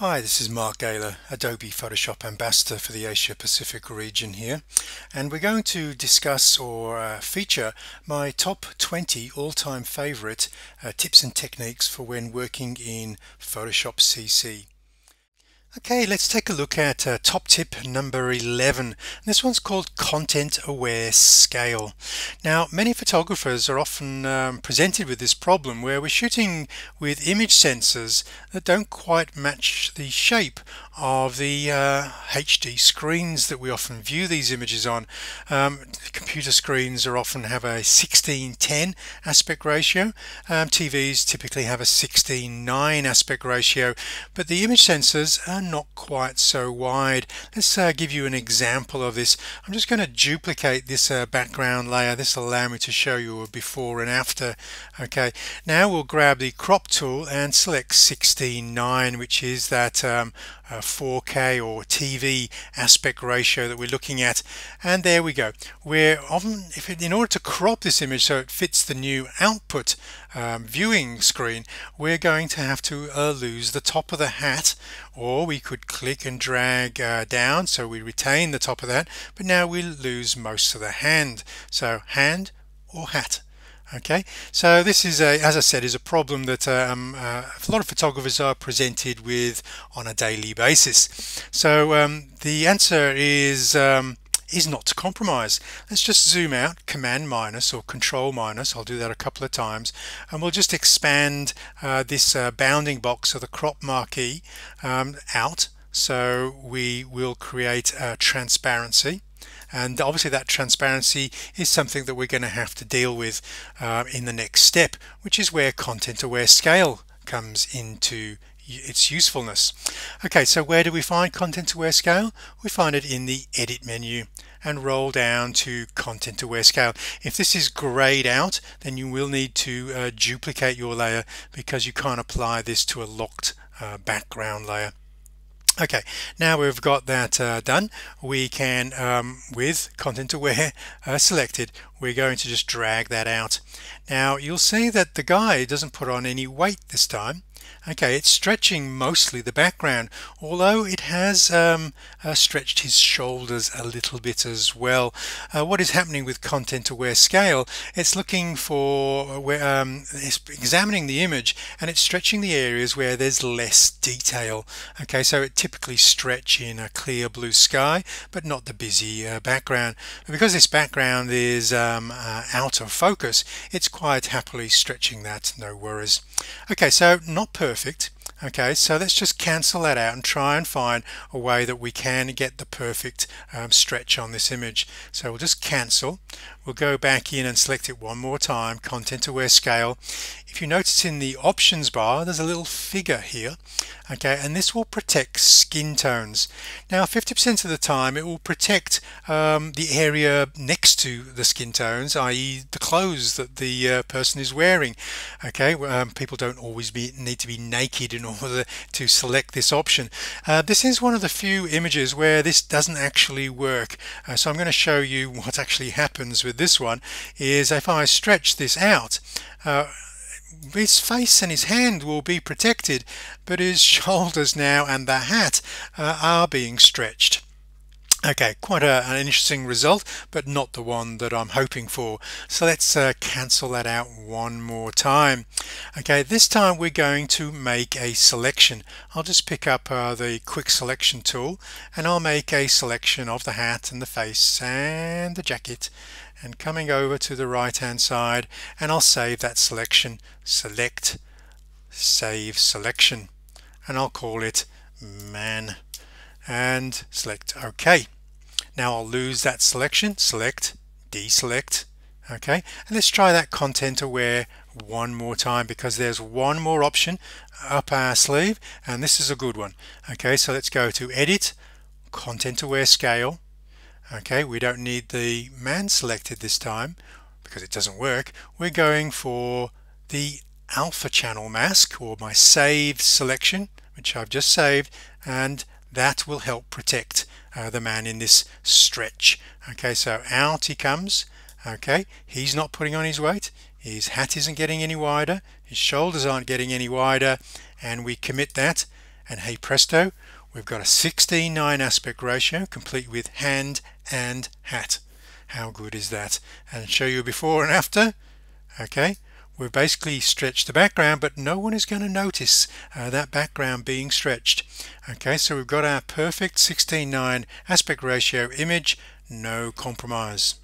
Hi, this is Mark Gaylor, Adobe Photoshop Ambassador for the Asia Pacific region here, and we're going to discuss or feature my top 20 all-time favorite tips and techniques for when working in Photoshop CC. Okay, let's take a look at top tip number 11. This one's called Content Aware Scale. Now, many photographers are often presented with this problem where we're shooting with image sensors that don't quite match the shape of the HD screens that we often view these images on. Computer screens are often have a 16:10 aspect ratio. TVs typically have a 16:9 aspect ratio, but the image sensors are not quite so wide. Let's give you an example of this. I'm just going to duplicate this background layer. This will allow me to show you a before and after. Okay, now we'll grab the crop tool and select 16:9, which is that 4K or TV aspect ratio that we're looking at, and there we go. We're often, in order to crop this image so it fits the new output viewing screen, we're going to have to lose the top of the hat, or we could click and drag down so we retain the top of that, but now we lose most of the hand. So hand or hat. Okay, so this is as I said, is a problem that a lot of photographers are presented with on a daily basis. So the answer is not to compromise. Let's just zoom out, Command minus or Control minus. I'll do that a couple of times, and we'll just expand this bounding box of the crop marquee out. So we will create transparency. And obviously that transparency is something that we're going to have to deal with in the next step, which is where content aware scale comes into its usefulness. Okay, so where do we find content aware scale? We find it in the edit menu and roll down to content aware scale. If this is grayed out, then you will need to duplicate your layer because you can't apply this to a locked background layer. Okay, now we've got that done, we can, with content aware selected, we're going to just drag that out. Now you'll see that the guy doesn't put on any weight this time. Okay, it's stretching mostly the background, although it has stretched his shoulders a little bit as well. What is happening with content aware scale? It's looking for it's examining the image, and it's stretching the areas where there's less detail. Okay, so it typically stretch in a clear blue sky, but not the busy background. But because this background is out of focus, it's quite happily stretching that, no worries. Okay, so not perfect. Okay, so let's just cancel that out and try and find a way that we can get the perfect stretch on this image. So we'll just cancel. We'll go back in and select it one more time, content aware scale. If you notice in the options bar, there's a little figure here. Okay, and this will protect skin tones. Now 50% of the time it will protect the area next to the skin tones, i.e. the clothes that the person is wearing. Okay, people don't always need to be naked in order to select this option. This is one of the few images where this doesn't actually work. So I'm going to show you what actually happens with this one. Is if I stretch this out, his face and his hand will be protected, but his shoulders now and the hat are being stretched. Okay, quite an interesting result, but not the one that I'm hoping for. So let's cancel that out one more time. Okay, this time we're going to make a selection. I'll just pick up the quick selection tool, and I'll make a selection of the hat and the face and the jacket, and coming over to the right hand side, and I'll save that selection. Select, save selection, and I'll call it man, and select OK. Now I'll lose that selection, select, deselect. Okay, and let's try that content aware one more time, because there's one more option up our sleeve, and this is a good one. Okay, so let's go to edit, content aware scale. Okay, we don't need the man selected this time because it doesn't work. We're going for the alpha channel mask, or my saved selection, which I've just saved, and that will help protect the man in this stretch. Okay, so out he comes. Okay, he's not putting on his weight, his hat isn't getting any wider, his shoulders aren't getting any wider, and we commit that, and hey presto, we've got a 16:9 aspect ratio complete with hand and hat. How good is that? And show you before and after. Okay, we've basically stretched the background, but no one is going to notice that background being stretched. Okay, so we've got our perfect 16:9 aspect ratio image, no compromise.